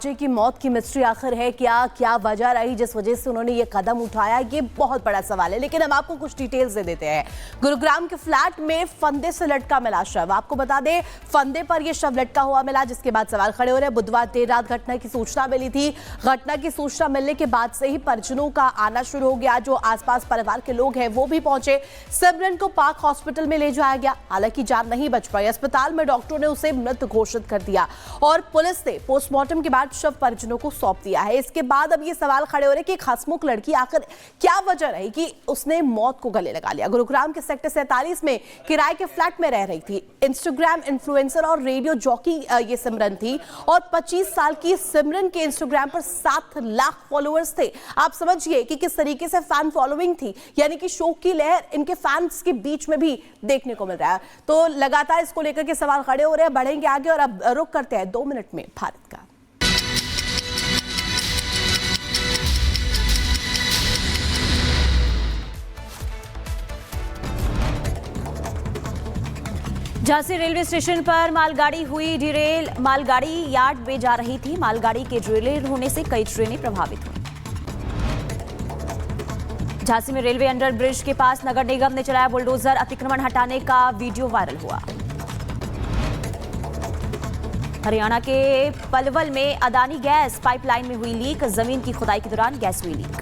RJ की मौत की मिस्ट्री आखिर है क्या वजह रही जिस वजह से उन्होंने ये कदम उठाया, ये बहुत बड़ा सवाल है। लेकिन हम आपको कुछ डिटेल्स दे देते हैं। गुरुग्राम के फ्लैट में फंदे से लटका मिला शव। आपको बता दें, फंदे पर यह शव लटका हुआ मिला, जिसके बाद सवाल खड़े हो रहे हैं। बुधवार देर रात घटना की सूचना मिली थी। घटना की सूचना मिलने के बाद से ही परिजनों का आना शुरू हो गया। जो आसपास परिवार के लोग हैं वो भी पहुंचे। सिमरन को पाक हॉस्पिटल में ले जाया गया, हालांकि जान नहीं बच पाई। अस्पताल में डॉक्टरों ने उसे मृत घोषित कर दिया और पुलिस ने पोस्टमार्टम के बाद शव परिजनों को सौंप दिया है। इसके बाद अब ये सवाल खड़े हो रहे कि एक हंसमुख लड़की आखिर क्या वजह रही कि उसने मौत को गले लगा लिया। गुरुग्राम के सेक्टर 47 में किराए के फ्लैट में रह रही थी। इंस्टाग्राम इन्फ्लुएंसर और रेडियो जॉकी ये सिमरन थी और 25 साल की सिमरन के इंस्टाग्राम पर 7 लाख फॉलोअर्स थे। आप समझिए कि किस तरीके से फैन फॉलोइंग थी, यानी कि शोक की लहर इनके फैंस के बीच में भी देखने को मिल रहा है। तो लगातार इसको लेकर के सवाल खड़े हो रहे हैं। बढ़ेंगे आगे और अब रुक करते हैं 2 मिनट में भारत का। झांसी रेलवे स्टेशन पर मालगाड़ी हुई डिरेल। मालगाड़ी यार्ड में जा रही थी। मालगाड़ी के डिरेल होने से कई ट्रेनें प्रभावित हुई। झांसी में रेलवे अंडर ब्रिज के पास नगर निगम ने चलाया बुलडोजर। अतिक्रमण हटाने का वीडियो वायरल हुआ। हरियाणा के पलवल में अदानी गैस पाइपलाइन में हुई लीक। जमीन की खुदाई के दौरान गैस हुई लीक।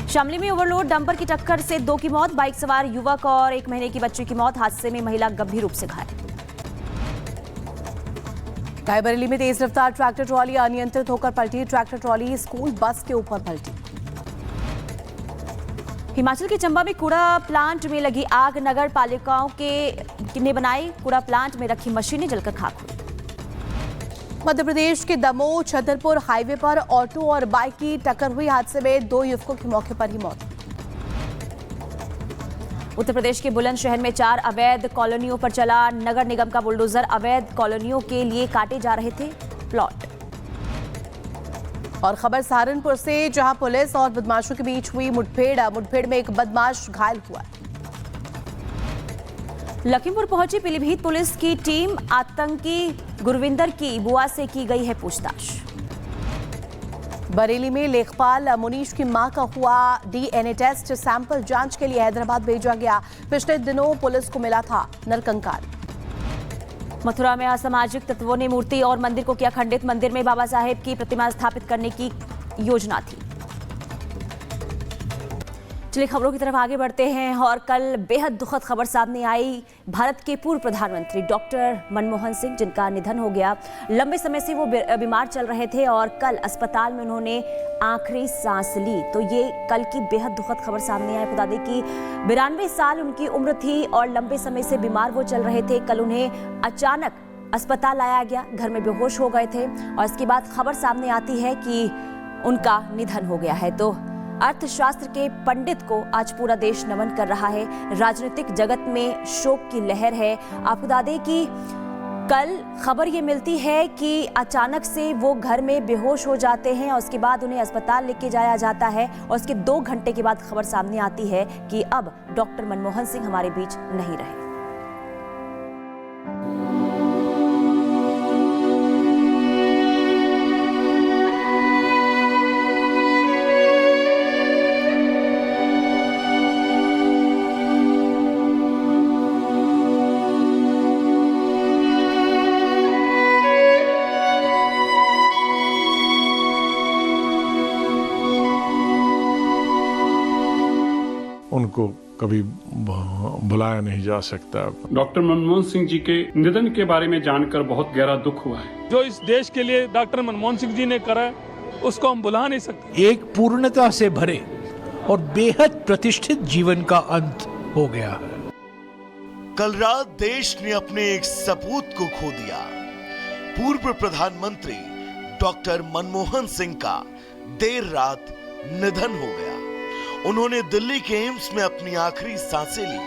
शामली में ओवरलोड डंपर की टक्कर से 2 की मौत। बाइक सवार युवक और 1 महीने की बच्ची की मौत। हादसे में महिला गंभीर रूप से घायल। रायबरेली में तेज रफ्तार ट्रैक्टर ट्रॉली अनियंत्रित होकर पलटी। ट्रैक्टर ट्रॉली स्कूल बस के ऊपर पलटी। हिमाचल के चंबा में कूड़ा प्लांट में लगी आग। नगर पालिकाओं ने बनाई कूड़ा प्लांट में रखी मशीनें जलकर खाक हुई। मध्य प्रदेश के दमोह छतरपुर हाईवे पर ऑटो और बाइक की टक्कर हुई। हादसे में 2 युवकों की मौके पर ही मौत। उत्तर प्रदेश के बुलंदशहर में 4 अवैध कॉलोनियों पर चला नगर निगम का बुलडोजर। अवैध कॉलोनियों के लिए काटे जा रहे थे प्लॉट। और खबर सहारनपुर से, जहां पुलिस और बदमाशों के बीच हुई मुठभेड़ में एक बदमाश घायल हुआ। लखीमपुर पहुंची पीलीभीत पुलिस की टीम। आतंकी गुरविंदर की बुआ से की गई है पूछताछ। बरेली में लेखपाल मुनीश की मां का हुआ डीएनए टेस्ट। सैंपल जांच के लिए हैदराबाद भेजा गया। पिछले दिनों पुलिस को मिला था नरकंकाल। मथुरा में असामाजिक तत्वों ने मूर्ति और मंदिर को किया खंडित। मंदिर में बाबा साहेब की प्रतिमा स्थापित करने की योजना थी। चलिए खबरों की तरफ आगे बढ़ते हैं। और कल बेहद दुखद खबर सामने आई। भारत के पूर्व प्रधानमंत्री डॉक्टर मनमोहन सिंह, जिनका निधन हो गया। लंबे समय से वो बीमार चल रहे थे और कल अस्पताल में उन्होंने आखिरी सांस ली। तो ये कल की बेहद दुखद खबर सामने आई। बता दें कि 92 साल उनकी उम्र थी और लंबे समय से बीमार वो चल रहे थे। कल उन्हें अचानक अस्पताल लाया गया। घर में बेहोश हो गए थे और इसके बाद खबर सामने आती है कि उनका निधन हो गया है। तो अर्थशास्त्र के पंडित को आज पूरा देश नमन कर रहा है। राजनीतिक जगत में शोक की लहर है। आपको बता दें कि कल खबर ये मिलती है कि अचानक से वो घर में बेहोश हो जाते हैं और उसके बाद उन्हें अस्पताल लेके जाया जाता है और उसके 2 घंटे के बाद खबर सामने आती है कि अब डॉक्टर मनमोहन सिंह हमारे बीच नहीं रहे। उनको कभी बुलाया नहीं जा सकता। डॉक्टर मनमोहन सिंह जी के निधन के बारे में जानकर बहुत गहरा दुख हुआ है। जो इस देश के लिए डॉक्टर मनमोहन सिंह जी ने करा उसको हम भुला नहीं सकते। एक पूर्णता से भरे और बेहद प्रतिष्ठित जीवन का अंत हो गया है। कल रात देश ने अपने एक सपूत को खो दिया। पूर्व प्रधानमंत्री डॉक्टर मनमोहन सिंह का देर रात निधन हो गया। उन्होंने दिल्ली के एम्स में अपनी आखिरी सांसें ली।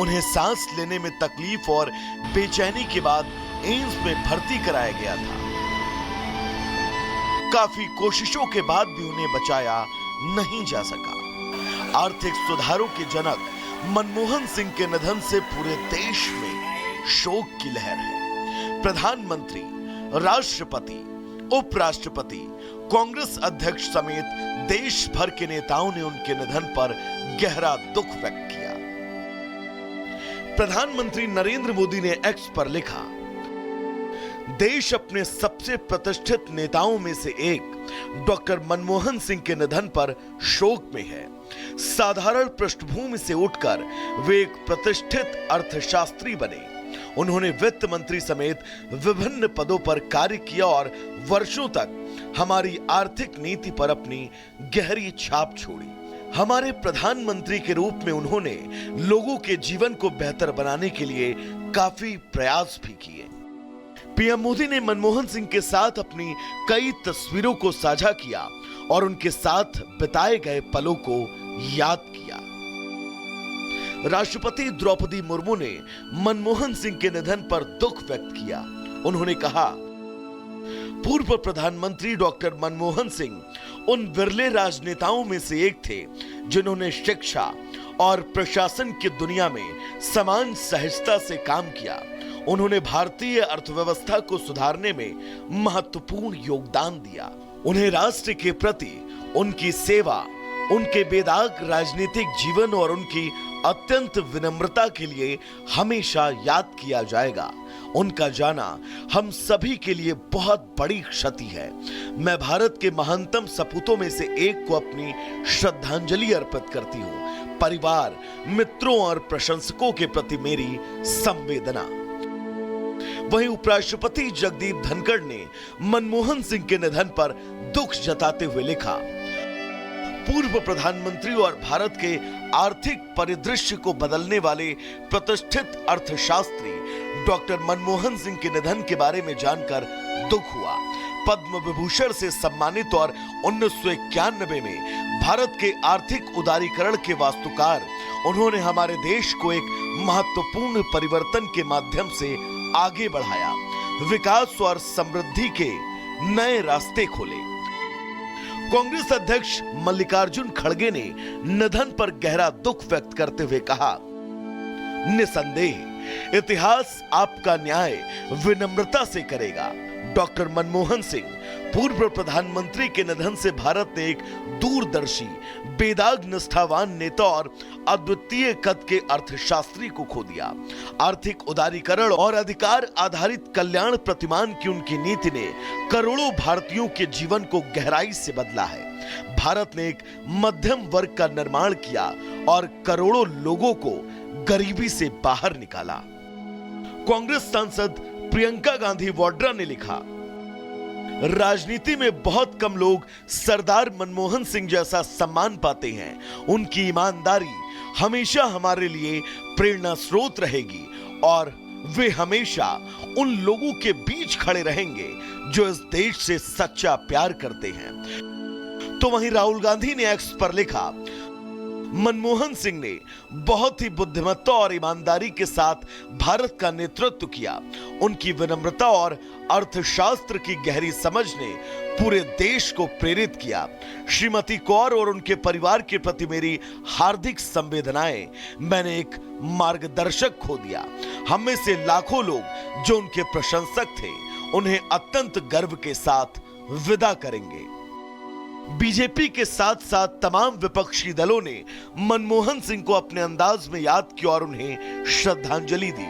उन्हें सांस लेने में तकलीफ और बेचैनी के बाद एम्स में भर्ती कराया गया था। काफी कोशिशों के बाद भी उन्हें बचाया नहीं जा सका। आर्थिक सुधारों के जनक मनमोहन सिंह के निधन से पूरे देश में शोक की लहर है। प्रधानमंत्री, राष्ट्रपति, उपराष्ट्रपति, कांग्रेस अध्यक्ष समेत देश भर के नेताओं ने उनके निधन पर गहरा दुख व्यक्त किया। प्रधानमंत्री नरेंद्र मोदी ने एक्स पर लिखा, देश अपने सबसे प्रतिष्ठित नेताओं में से एक डॉक्टर मनमोहन सिंह के निधन पर शोक में है। साधारण पृष्ठभूमि से उठकर वे एक प्रतिष्ठित अर्थशास्त्री बने। उन्होंने वित्त मंत्री समेत विभिन्न पदों पर कार्य किया और वर्षों तक हमारी आर्थिक नीति पर अपनी गहरी छाप छोड़ी। हमारे प्रधानमंत्री के रूप में उन्होंने लोगों के जीवन को बेहतर बनाने के लिए काफी प्रयास भी किए। पीएम मोदी ने मनमोहन सिंह के साथ अपनी कई तस्वीरों को साझा किया और उनके साथ बिताए गए पलों को याद किया। राष्ट्रपति द्रौपदी मुर्मू ने मनमोहन सिंह के निधन पर दुख व्यक्त किया। उन्होंने कहा, पूर्व प्रधानमंत्री डॉक्टर मनमोहन सिंह उन विरले राजनेताओं में से एक थे जिन्होंने शिक्षा और प्रशासन की दुनिया में समान सहजता से काम किया। उन्होंने भारतीय अर्थव्यवस्था को सुधारने में महत्वपूर्ण योगदान दिया। उन्हें राष्ट्र के प्रति उनकी सेवा, उनके बेदाग राजनीतिक जीवन और उनकी अत्यंत विनम्रता के लिए हमेशा याद किया जाएगा। उनका जाना हम सभी के लिए बहुत बड़ी क्षति है। मैं भारत के महानतम सपूतों में से एक को अपनी श्रद्धांजलि अर्पित करती हूँ। परिवार, मित्रों और प्रशंसकों के प्रति मेरी संवेदना। वहीं उपराष्ट्रपति जगदीप धनखड़ ने मनमोहन सिंह के निधन पर दुख जताते हुए लिखा, पूर्व प्रधानमंत्री और भारत के आर्थिक परिदृश्य को बदलने वाले प्रतिष्ठित अर्थशास्त्री डॉक्टर मनमोहन सिंह के निधन के बारे में जानकर दुख हुआ। पद्म विभूषण से सम्मानित और 1991 में भारत के आर्थिक उदारीकरण के वास्तुकार, उन्होंने हमारे देश को एक महत्वपूर्ण परिवर्तन के माध्यम से आगे बढ़ाया, विकास और समृद्धि के नए रास्ते खोले। कांग्रेस अध्यक्ष मल्लिकार्जुन खड़गे ने निधन पर गहरा दुख व्यक्त करते हुए कहा, निसंदेह इतिहास आपका न्याय विनम्रता से करेगा। डॉक्टर मनमोहन सिंह पूर्व प्रधानमंत्री के निधन से भारत ने एक दूरदर्शी, बेदाग निष्ठावान नेता और अद्वितीय कद के अर्थशास्त्री को खो दिया। आर्थिक उदारीकरण और अधिकार आधारित कल्याण प्रतिमान की उनकी नीति ने करोड़ों भारतीयों के जीवन को गहराई से बदला है। भारत ने एक मध्यम वर्ग का निर्माण किया और करोड़ों लोगों को गरीबी से बाहर निकाला। कांग्रेस सांसद प्रियंका गांधी वाड्रा ने लिखा, राजनीति में बहुत कम लोग सरदार मनमोहन सिंह जैसा सम्मान पाते हैं। उनकी ईमानदारी हमेशा हमारे लिए प्रेरणा स्रोत रहेगी और वे हमेशा उन लोगों के बीच खड़े रहेंगे जो इस देश से सच्चा प्यार करते हैं। तो वहीं राहुल गांधी ने एक्स पर लिखा, मनमोहन सिंह ने बहुत ही बुद्धिमत्ता और ईमानदारी के साथ भारत का नेतृत्व किया। उनकी विनम्रता और अर्थशास्त्र की गहरी समझ ने पूरे देश को प्रेरित किया। श्रीमती कौर और उनके परिवार के प्रति मेरी हार्दिक संवेदनाएं। मैंने एक मार्गदर्शक खो दिया। हम में से लाखों लोग जो उनके प्रशंसक थे, उन्हें अत्यंत गर्व के साथ विदा करेंगे। बीजेपी के साथ साथ तमाम विपक्षी दलों ने मनमोहन सिंह को अपने अंदाज में याद किया और उन्हें श्रद्धांजलि दी।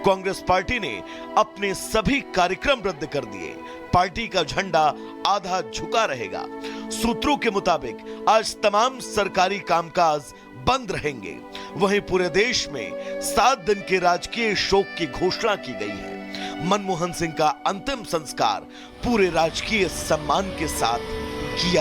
कांग्रेस पार्टी ने अपने सभी कार्यक्रम रद्द कर दिए। पार्टी का झंडा आधा झुका रहेगा। सूत्रों के मुताबिक आज तमाम सरकारी कामकाज बंद रहेंगे। वहीं पूरे देश में 7 दिन के राजकीय शोक की घोषणा की गई है। मनमोहन सिंह का अंतिम संस्कार पूरे राजकीय सम्मान के साथ